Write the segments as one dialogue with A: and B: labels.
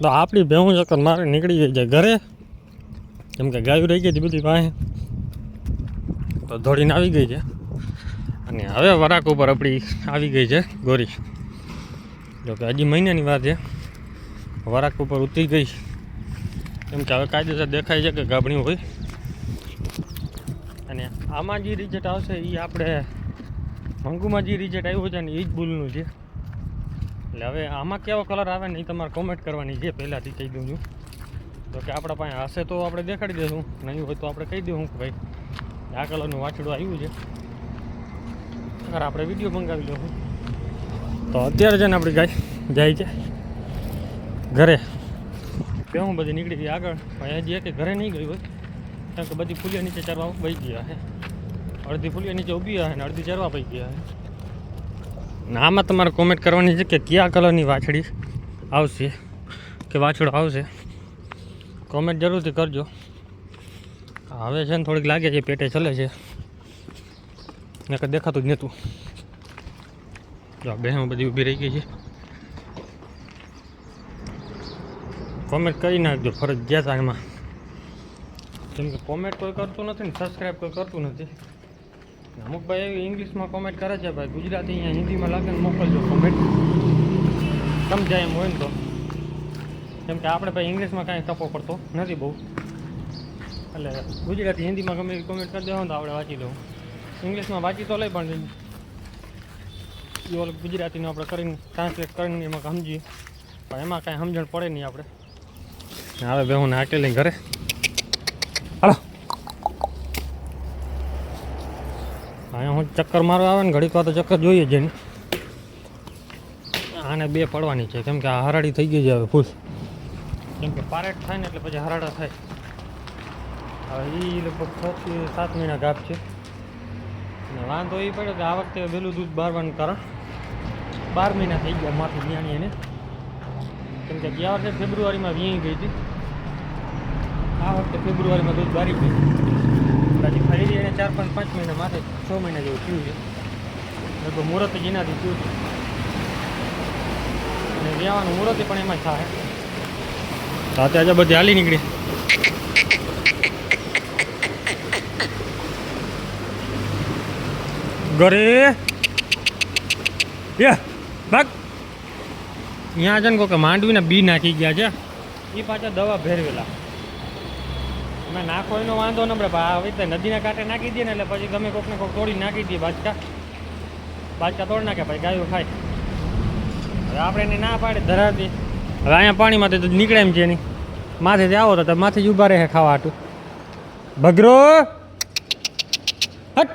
A: તો આપણી ભેહું ચક્કર મારે નીકળી ગઈ છે ઘરે, કેમ કે ગાયું રહી ગઈ હતી બધી પાસે, તો દોડીને આવી ગઈ છે. અને હવે વરાક ઉપર આપણી આવી ગઈ છે ગોરી. જો કે હજી મહિનાની વાત છે, વરાક ઉપર ઉતરી ગઈ. કેમ કે હવે કાયદેસર દેખાય છે કે ગાભણી હોય. અને આમાં જે રિઝલ્ટ આવશે એ આપણે મંગુમાં જે રિઝલ્ટ આવ્યું છે ને એ જ ભૂલનું છે. એટલે હવે આમાં કેવો કલર આવે ને એ તમારે કોમેન્ટ કરવાની છે, પહેલાંથી કહી દઉં છું. તો કે આપણા પાસે હશે તો આપણે દેખાડી દઈશું, નહીં હોય તો આપણે કહી દઉં કે ભાઈ આ કલરનું વાછડું આવ્યું છે, અગર આપણે વિડીયો મંગાવી દઉં. તો અત્યારે છે ને આપણી ગાય જાય છે ઘરે. કેવું બધી નીકળી ગઈ આગળ, પણ હજી કે ઘરે નહીં ગઈ હોય, કેમ કે બધી ફૂલિયા નીચે ચરવા બહી ગયા છે. અડધી ફૂલિયા નીચે ઊભી છે ને અડધી ચરવા પઈ ગયા છે. ને આમાં તમારે કોમેન્ટ કરવાની છે કે કયા કલરની વાછડી આવશે કે વાછડો આવશે, કોમેન્ટ જરૂરથી કરજો. હવે છે ને થોડીક લાગે છે પેટે ચલે છે, નકર દેખાતું જ નહોતું. જો બહેનો બધી ઊભી રહી ગઈ છે. કોમેન્ટ કરી નાખજો ફરજિયાત એમાં, કેમ કે કોમેન્ટ કોઈ કરતું નથી ને સબસ્ક્રાઈબ કોઈ કરતું નથી. અમુક ભાઈ એવી ઇંગ્લિશમાં કોમેન્ટ કરે છે, ભાઈ ગુજરાતી અહીંયા હિન્દીમાં લાગે ને મોકલજો કોમેન્ટ, સમજાય એમ હોય ને તો. કેમ કે આપણે ભાઈ ઇંગ્લિશમાં કાંઈ ટપો પડતો નથી બહુ, એટલે ગુજરાતી હિન્દીમાં ગમે એવી કોમેન્ટ કરી દેવો તો આપણે વાંચી લઉં. ઇંગ્લિશમાં વાંચી તો લઈ, પણ એ ગુજરાતીને આપણે કરીને ટ્રાન્સલેટ કરીને એમાં સમજીએ, પણ એમાં કાંઈ સમજણ પડે નહીં આપણે. હવે બે હું નાખી લઈને ઘરે હાલો. અહીંયા હું ચક્કર મારવા આવે ને ઘડીક વાર તો ચક્કર જોઈએ જ ને. આને બે પડવાની છે, કેમ કે આ હરાડી થઈ ગઈ છે હવે ફૂલ. કેમ કે પારેટ થાય ને એટલે પછી હરાડા થાય. હવે એ લગભગ 6 થી 7 મહિના ગાભ છે. અને વાંધો એ પડ્યો કે આ વખતે વહેલું દૂધ બારવાનું કારણ 12 મહિના થઈ ગયા માથું નિયાણી એને. કેમ કે ગયા વર્ષે ફેબ્રુઆરીમાં વીણી ગઈ હતી, આ વખતે ફેબ્રુઆરીમાં દૂધ બારી ગઈ. પછી ફરી એને 4-5 મહિના માથે 6 મહિના જેવું થયું છે. લગભગ મુહૂર્ત જ એનાથી થયું છે, અને વ્યાવાનું મુહૂર્ત પણ એમાં થાય. સાથે આજે બધી હાલી નીકળી. ઘરે ભાગ ત્યાં છે ને કોઈ માંડવીના બી નાખી ગયા છે, એ પાછા દવા ભેરવેલા. અમે નાખો એનો વાંધો ન પડે, હવે નદીના કાંઠે નાખી દઈએ ને એટલે પછી ગમે કોકને કોક તોડી નાખી દઈએ. બાચકા તોડી નાખે ભાઈ ગાયો ખાય. હવે આપણે એને ના પાડે ધરાવતી. હવે અહીંયા પાણીમાંથી તો નીકળે એમ છે એની માથેથી આવો તો માથે જ ઊભા રહે ખાવા હાટું. ભગરો હટ.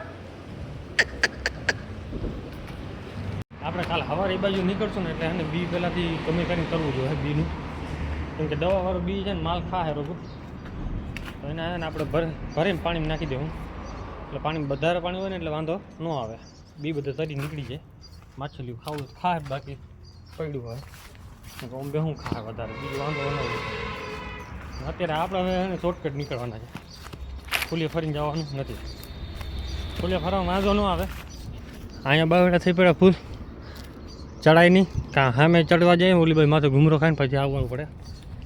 A: આપણે કાલે સવારે એ બાજુ નીકળશું ને એટલે એને બી પહેલાંથી ગમે કરીને કરવું જોઈએ બીનું. કેમ કે દવાવાળું બી છે ને માલ ખાહે રોગું, તો એને આપણે ભરીને પાણીમાં નાખી દેવું. એટલે પાણી વધારે પાણી હોય ને એટલે વાંધો ન આવે, બી બધે તરી નીકળી જાય. માછલીઓ ખાવું ખાય, બાકી પડ્યું હોય આમ બે શું ખાય વધારે, બીજું વાંધો ન હોય. અત્યારે આપણે હવે એને શોર્ટકટ નીકળવાના છે, ફૂલીએ ફરીને જવાનું નથી. ફૂલીએ ફરવામાં વાંધો ન આવે. અહીંયા બાવડા થઈ પડ્યા ફૂલ ચડાય નહીં, કાં સામે ચડવા જાય ઓલી ભાઈ માથે ઘૂમરો ખાઈને પછી આવવાનું પડે.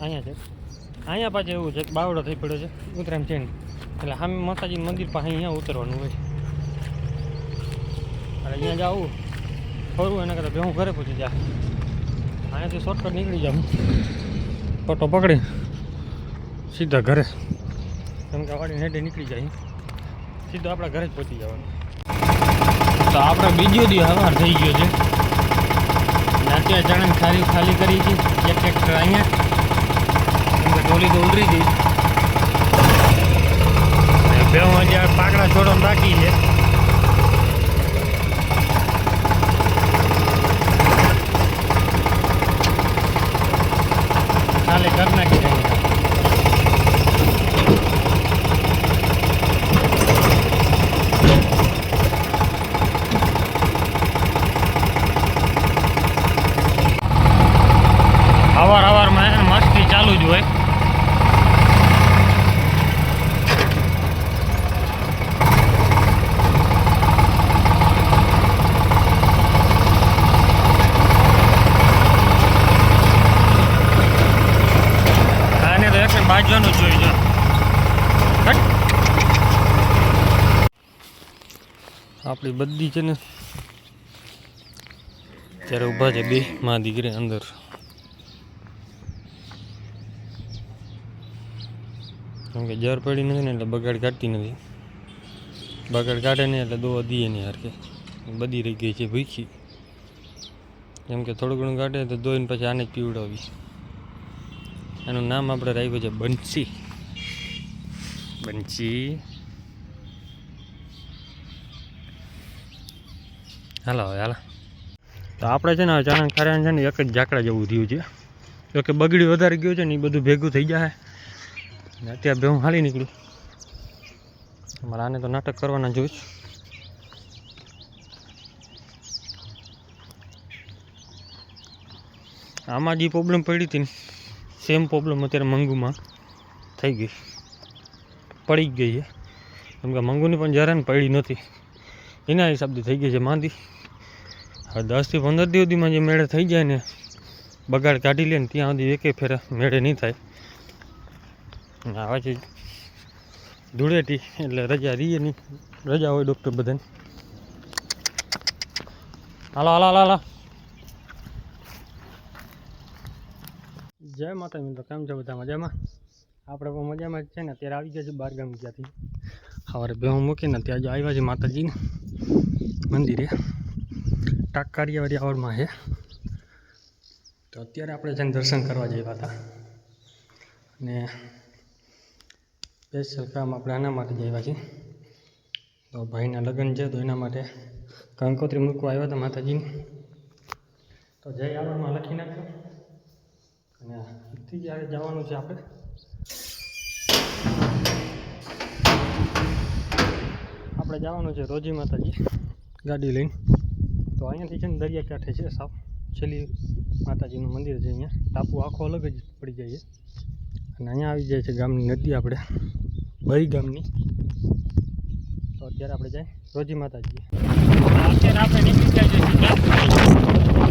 A: અહીંયા છે, અહીંયા પાછું એવું છે કે બાવડો થઈ પડ્યો છે, ઉતરામ છે નહીં. એટલે સામે માતાજી મંદિર પાસે અહીંયા ઉતરવાનું હોય. એટલે અહીંયા જવું ફરવું એના કરતાં હું ઘરે પહોંચી જાય. અહીંયાથી શોર્ટકટ નીકળી જાઉં, ફોટો પકડી સીધા ઘરે. કેમ કે વાડીને હેઠે નીકળી જાય સીધો આપણા ઘરે જ પહોંચી જવાનું. તો આપણે બીજો દી હવાર થઈ ગયો છે. અત્યારે ચણાની ખાલી ખાલી કરી હતી એક ટ્રેક્ટર અહીંયા, કેમ કે ટોલી તો ઉલરી ગઈ. બે હજાર પાકડા છોડવાનું બાકી છે. ખાલી કરી નાખી જાય. સવારમાં મસ્તી ચાલુ જ હોય. બાજવાનું જોઈ જો આપણી બધી છે ને ત્યારે ઊભા છે બે માં દીકરી અંદર. કેમ કે જર પડી નથી ને એટલે બગાડ કાઢતી નથી. બગાડ કાઢે નહીં એટલે દોવા દઈએ નહીં હરખે. બધી રહી ગઈ છે ભૂખી. કેમ કે થોડું ઘણું કાઢે તો દોઈને પછી આને જ પીવડાવી. એનું નામ આપણે રાખ્યું છે બંસી. બંસી હાલો હવે હાલો. તો આપણે છે ને ચારણ કાર્યાન છે ને એક જ ઝાકડા જેવું થયું છે. જો કે બગડી વધારે ગયું છે ને એ બધું ભેગું થઈ જાય. અત્યારે હું હાલી નીકળ્યું. અમારે આને તો નાટક કરવાના જોઈશ. આમાં જે પ્રોબ્લેમ પડી હતી ને સેમ પ્રોબ્લેમ અત્યારે મંગુમાં થઈ ગઈ, પડી ગઈ છે. કેમ કે મંગુની પણ જરા ને પડી નથી, એના હિસાબથી થઈ ગઈ છે માંદી. હવે 10 થી 15 દિવસ સુધીમાં જે મેળે થઈ જાય ને બગાડ કાઢી લે ને ત્યાં સુધી એકે ફેરે મેળે નહીં થાય. આવે છે ધૂળેટી એટલે રજા રહીએ નહીં, રજા હોય ડૉક્ટર બધાને. હાલો હાલો હાલો હાલો. જય માતા મિત્રો, કેમ છો બધા? મજામાં? આપણે પણ મજામાં જ છે ને. અત્યારે આવી ગયા છે બહારગામ ક્યાંથી. સવારે બેહું મૂકીને ત્યાં જો આવ્યા છે માતાજીને મંદિરે. ટાક કારિયાવાડી આવડમાં છે. તો અત્યારે આપણે જઈને દર્શન કરવા જઈએ હતા ને સ્પેશિયલ કામ આપણે આના માટે જ આવ્યા છીએ. તો ભાઈના લગ્ન છે તો એના માટે કંકોત્રી મૂકવા આવ્યા હતા માતાજીને. તો જય આવડમાં લખી નાખ્યો અને અહીંથી જ્યારે જવાનું છે આપણે. આપણે જવાનું છે રોજી માતાજી ગાડી લઈને. તો અહીંયાથી છે ને દરિયા કાંઠે છે સાવ છેલ્લી માતાજીનું મંદિર છે. અહીંયા ટાપુ આખો અલગ જ પડી જાય છે. અને અહીંયા આવી જાય છે ગામની નદી આપણે બરી ગામની. તો અત્યારે આપણે જાય રોજી માતાજી. અત્યારે આપણે નીકળી જાય છે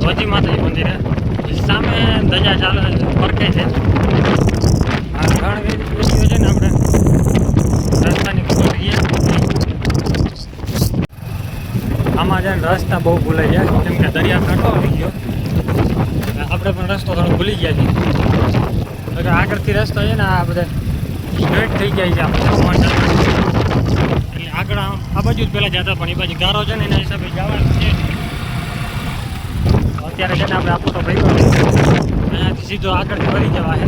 A: રોજી માતાજી મંદિરે. સામે ધજા ચાલે ફરકે છે. આ ઘણ વ્યક્તિઓ છે ને આપણે રસ્તાની ખબર રહીએ. આમાં છે ને રસ્તા બહુ ભૂલાઈ જાય કેમ કે દરિયા કાંઠો આવી ગયો. આપણે પણ રસ્તો થોડો ભૂલી ગયા છીએ. એટલે આગળથી રસ્તો છે ને આ બધા સ્ટ્રેટ થઈ જાય છે આપણે એટલે આગળ આ બાજુ જ પહેલાં જતા પણ એ બાજુ ગારો છે ને એના હિસાબે જવાનું છે. અત્યારે છે ને આપણે આપો તો ભાઈ અહીંયાથી સીધો આગળથી ભરી જવા છે.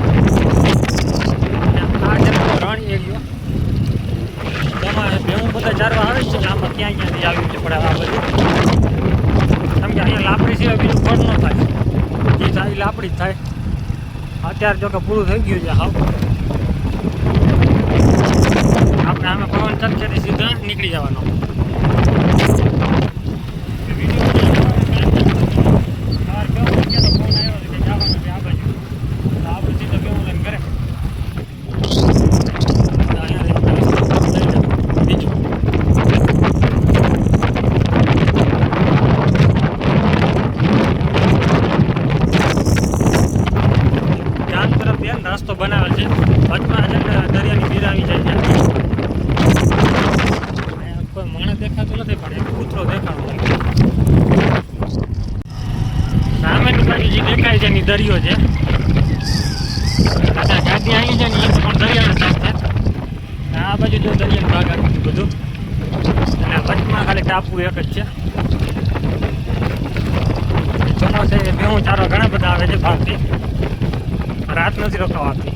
A: આ છે રણ એરિયો. એમાં ભેવું બધા ચારવા આવે છે. આમાં ક્યાં ક્યાંથી આવ્યું છે પણ આ બધું કેમ કે અહીંયા લાપડી સિવાય બીજું ફળ ન થાય. જે થાય લાપડી જ થાય. અત્યારે જો કે પૂરું થઈ ગયું છે હાવ. આપણે આમે પવન ચકશે સીધા નીકળી જવાનો. રસ્તો બનાવેલ છે વચમાં છે ને દરિયાની બીર આવી જાય છે. કોઈ માણસ દેખાતું નથી પણ એક કૂતરો દેખાતો. સામેની બાજુ જે દેખાય છે એની દરિયો છે. ગાડી આવી છે ને એ પણ દરિયાનો ભાગ છે. આ બાજુ જો દરિયાનો ભાગ આવ્યું બધું અને વચમાં ખાલી ટાપુ એક જ છે. ચોમાસે ભેહું ચારો ઘણા બધા આવે છે બહારથી. રાત નથી રોકાવાતી.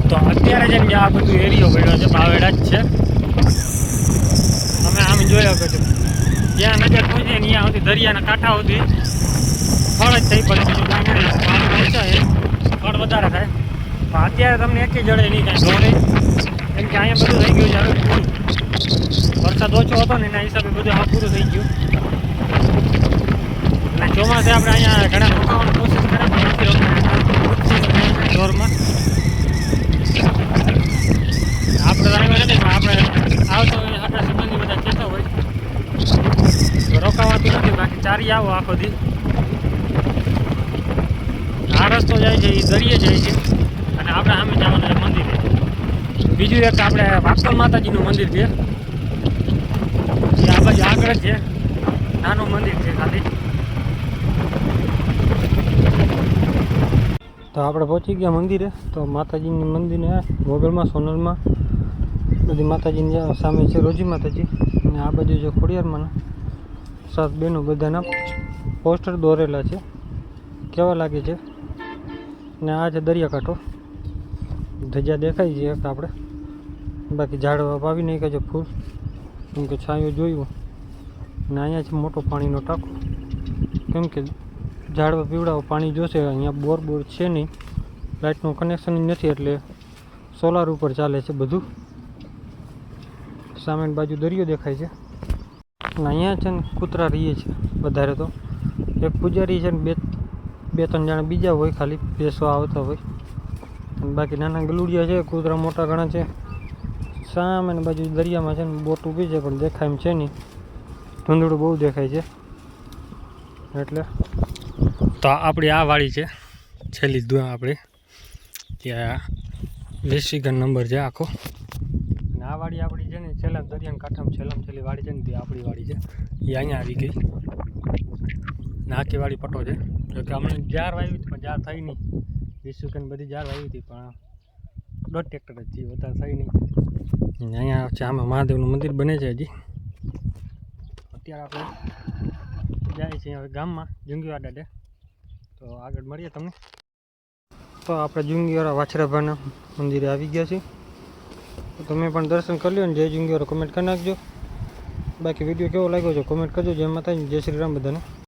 A: તો અત્યારે જેમ કે આ બધું એરિયો પડ્યો છે બાવેડા જ છે. તમે આમ જોયો કે જ્યાં નજર પહોંચે ને ત્યાં સુધી દરિયાના કાંઠા સુધી ફળ જ થઈ પડે. બીજું કાંઈ નહીં. પાણી પહોંચાય ફળ વધારે થાય પણ અત્યારે તમને એક જડે નહીં કાંઈ ધોરે. કેમ કે અહીંયા બધું થઈ ગયું છે હવે. વરસાદ ઓછો હતો ને એના હિસાબે બધું આ પૂરું થઈ ગયું. અને ચોમાસે આપણે અહીંયા ઘણા રોકાવાની કોશિશ કરે પણ નથી રોકાય જોરમાં. આપણે આવ્યા નથી પણ આપણે આવતો હોય આપણા સંબંધી બધા કહેતા હોય તો રોકાવાતું નથી. બાકી ચારી આવો આખો દી. આ રસ્તો જાય છે એ દરિયે જાય છે અને આપણે સામે જવાનું છે મંદિરે. બીજું એક આપણે વાકલ માતાજીનું મંદિર છે, આ બાજુ આગળ જ છે, નાનું મંદિર છે ખાલી. તો આપણે પહોંચી ગયા મંદિરે. તો માતાજીની મંદિરને વગરમાં સોનલમાં બધી માતાજીની સામે છે રોજી માતાજી, અને આ બાજુ છે ખોડિયારમાં. 7 બહેનો બધાના પોસ્ટર દોરેલા છે, કેવા લાગે છે. ને આ છે દરિયાકાંઠો, ધજા દેખાય છે એક આપણે. બાકી ઝાડવા વાવી નાખ્યા છે ફૂલ, કેમ કે છાંયો જોયું. અને અહીંયા છે મોટો પાણીનો ટાંકો, કેમ કે ઝાડવા પીવડાવો પાણી જોશે. અહીંયા બોર છે નહીં, લાઇટનું કનેક્શન નથી, એટલે સોલાર ઉપર ચાલે છે બધું. સામેની બાજુ દરિયો દેખાય છે. અને અહીંયા છે ને કૂતરા રહીએ છે વધારે. તો એક પૂજારી છે ને બે ત્રણ જણા બીજા હોય, ખાલી બેસવા આવતા હોય. અને બાકી નાના ગલુડિયા છે, કૂતરા મોટા ઘણા છે. સામેની બાજુ દરિયામાં છે ને બોટ ઊભી છે, પણ દેખાય એમ છે નહીં, ધૂંધળું બહુ દેખાય છે એટલે. તો આપણી આ વાડી છે છેલ્લી આપણી, ત્યાં 20 નંબર છે આખો. અને આ વાડી આપણી છે ને છેલ્લા દરિયાના કાંઠામાં છેલ્લી વાડી છે ને, તે આપણી વાડી છે. એ અહીંયા આવી ગઈ ને આખી વાડી પટો છે. જોકે હમણાં જાર વાવી હતી, પણ જાર થઈ નહીં. 20 બધી જાર વાવી હતી, પણ 1.5 ટ્રેક્ટર જ થયું, વધારે થઈ નહીં. અને અહીંયા છે આમાં મહાદેવનું મંદિર બને છે હજી. અત્યારે આપણે જાય છે હવે ગામમાં જુંગીવાડા ડે. તો આગળ મળીએ તમને. તો આપણે જુંગીવાડા વાછરાભાના મંદિરે આવી ગયા છીએ. તો તમે પણ દર્શન કરી લો ને જય જુંગીવાડા કમેન્ટ કરી નાખજો. બાકી વિડીયો કેવો લાગ્યો છે કમેન્ટ કરજો. જય માતાજી, જય શ્રી રામ બધાને.